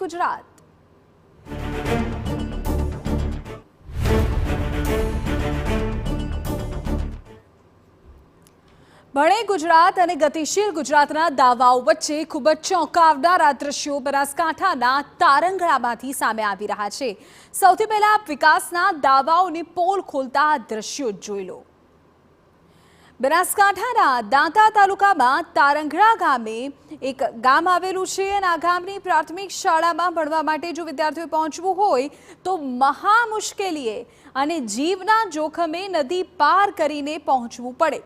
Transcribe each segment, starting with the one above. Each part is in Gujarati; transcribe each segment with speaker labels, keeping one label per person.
Speaker 1: ગુજરાત। ભણે ગુજરાત અને ગતિશીલ ગુજરાતના દાવાઓ વચ્ચે ખૂબ જ ચોંકાવનારા દ્રશ્યો બનાસકાંઠાના તારંગણામાંથી સામે આવી રહ્યા છે। સૌથી પહેલા વિકાસના દાવાઓની પોલ ખોલતા આ દ્રશ્યો જોઈ લો। બનાસકાંઠાના દાંતા તાલુકામાં તારંગણા ગામે એક ગામ આવેલું છે અને આ ગામની પ્રાથમિક શાળામાં ભણવા માટે જો વિદ્યાર્થીઓએ પહોંચવું હોય તો મહા મુશ્કેલીએ અને જીવના જોખમે નદી પાર કરીને પહોંચવું પડે।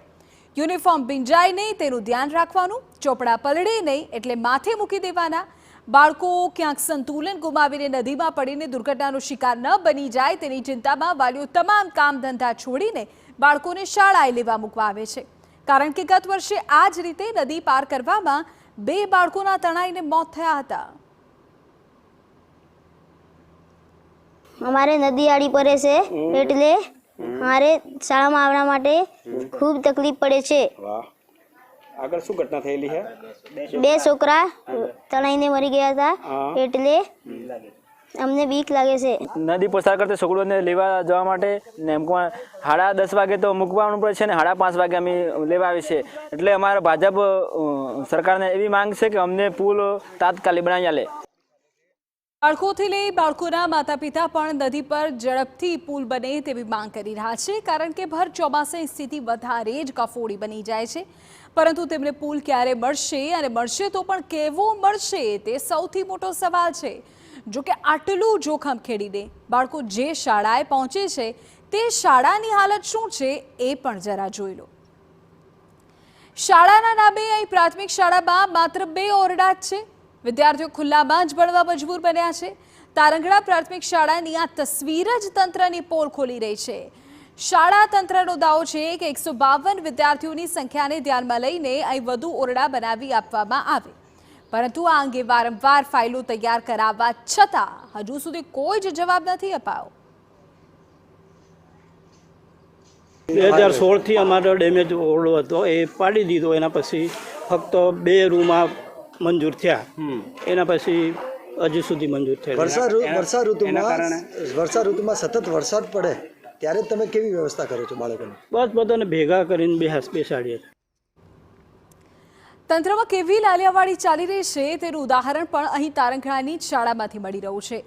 Speaker 1: યુનિફોર્મ ભીંજાય નહીં તેનું ધ્યાન રાખવાનું, ચોપડા પલળે નહીં એટલે માથે મૂકી દેવાના, બાળકો ક્યાંક સંતુલન ગુમાવીને નદીમાં પડીને દુર્ઘટનાનો શિકાર ન બની જાય તેની ચિંતામાં વાલીઓ તમામ કામ ધંધા છોડીને બાળકોને શાળાએ લેવા મૂકવા આવે છે। કારણ કે ગત વર્ષે આ જ રીતે નદી પાર કરવામાં 2 બાળકોના તણાઈને મોત થયા હતા।
Speaker 2: અમારે નદી આડી પડે છે એટલે મારે શાળામાં આવવા માટે ખૂબ તકલીફ પડે છે।
Speaker 3: આગળ શું ઘટના થયેલી છે?
Speaker 2: 2 છોકરા તણાઈને મરી ગયા હતા એટલે અમને બીક લાગે છે।
Speaker 4: નદી પસાર કરતા છોકરોને લેવા જવા માટે ને 10:30 વાગે તો મૂકવાનું પડે છે ને 5:30 વાગે અમે લેવા આવીએ છીએ। એટલે અમારા ભાજપ સરકારને એવી માંગ છે કે અમને પુલ તાત્કાલિક બનાવી આલે।
Speaker 1: બાળકોથી લઈ બાળકોના માતા પિતા પણ નદી પર ઝડપથી પુલ બને તેવી માંગ કરી રહ્યા છે। કારણ કે ભર ચોમાસાની સ્થિતિ વધારે જ કફોડી બની જાય છે, પરંતુ તેમને પુલ ક્યારે મળશે અને મળશે તો પણ કેવો મળશે તે સૌથી મોટો સવાલ છે। જો કે આટલું જોખમ ખેડીને બાળકો જે શાળાએ પહોંચે છે તે શાળાની હાલત શું છે એ પણ જરા જોઈ લો। શાળાના નામે અહીં પ્રાથમિક શાળામાં માત્ર 2 ઓરડા જ છે। વિદ્યાર્થીઓ ખુલ્લામાં જ ભણવા મજબૂર બન્યા છે। તારંગણા પ્રાથમિક શાળાની આ તસવીર જ તંત્રની પોલ ખોલી રહી છે। શાળા તંત્રનો દાવો છે કે 152 વિદ્યાર્થીઓની સંખ્યાને ધ્યાનમાં લઈને અહીં વધુ ઓરડા બનાવી આપવામાં આવે, પરંતુ આ અંગે વારંવાર ફાઇલો તૈયાર કરાવવા છતાં હજુ સુધી કોઈ જ જવાબ નથી અપાયો।
Speaker 5: 2016 થી અમારો ડેમેજ ઓરડો હતો એ પાડી દીધો। એના પછી ફક્ત 2 રૂમ મંજૂર થયા, એના પછી હજુ સુધી મંજૂર થયા।
Speaker 6: વર્ષા ઋતુમાં સતત વરસાદ પડે ત્યારે તમે કેવી વ્યવસ્થા કરો છો બાળકોને?
Speaker 5: બસ બધાને ભેગા કરીને બેસાડીએ।
Speaker 1: તંત્રમાં કેવી લાલિયાવાડી ચાલી રહી છે તેનું ઉદાહરણ પણ અહીં તારંગણાની જ શાળામાંથી મળી રહ્યું છે।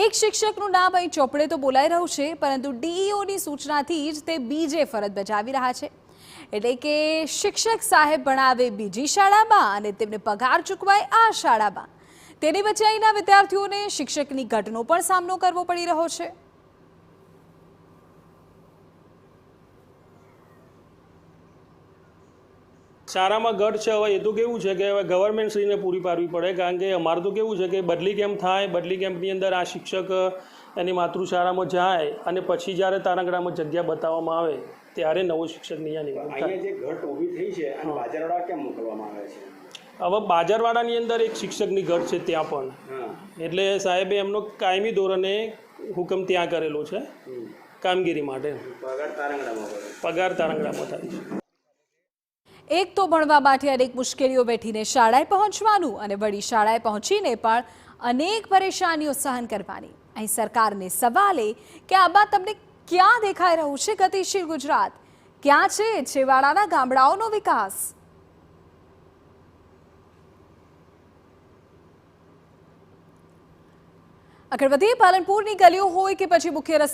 Speaker 1: એક શિક્ષકનું નામ અહીં ચોપડે તો બોલાઈ રહ્યું છે, પરંતુ ડીઈઓની સૂચનાથી જ તે બીજે ફરજ બજાવી રહ્યા છે। એટલે કે શિક્ષક સાહેબ ભણાવે બીજી શાળામાં અને તેમને પગાર ચૂકવાય આ શાળામાં। તેની વચ્ચે અહીંના વિદ્યાર્થીઓને શિક્ષકની ઘટનો પણ સામનો કરવો પડી રહ્યો છે।
Speaker 3: શાળામાં ઘટ છે, હવે એ તો કેવું છે કે હવે ગવર્મેન્ટ શ્રીને પૂરી પાડવી પડે। કારણ કે અમારું તો કેવું છે કે બદલી કેમ્પ થાય, બદલી કેમ્પની અંદર આ શિક્ષક એની માતૃશાળામાં જાય અને પછી જ્યારે તારંગણામાં જગ્યા બતાવવામાં આવે ત્યારે નવો શિક્ષક નિયમ
Speaker 7: અહીંયા જે ઘટ ઊભી થઈ છે અને બાજારવાળા કેમ મોકલવામાં આવે છે?
Speaker 3: હવે બાજારવાડાની અંદર એક શિક્ષકની ઘટ છે ત્યાં પણ, એટલે સાહેબે એમનો કાયમી ધોરણે હુકમ ત્યાં કરેલો છે કામગીરી માટે। પગાર તારંગણામાં થાય છે।
Speaker 1: એક તો ભણવા માટે અનેક મુશ્કેલીઓ વેઠીને શાળાએ પહોંચવાનું અને વળી શાળાએ પહોંચીને પણ અનેક પરેશાનીઓ સહન કરવાની। અહીં સરકારને સવાલ એ કે આમાં તમને ક્યાં દેખાઈ રહ્યું છે ગતિશીલ ગુજરાત? ક્યાં છે છેવાડાના ગામડાઓનો વિકાસ? આગળ વધીએ, પાલનપુરની ગલીઓ હોય કે પછી મુખ્ય રસ્તા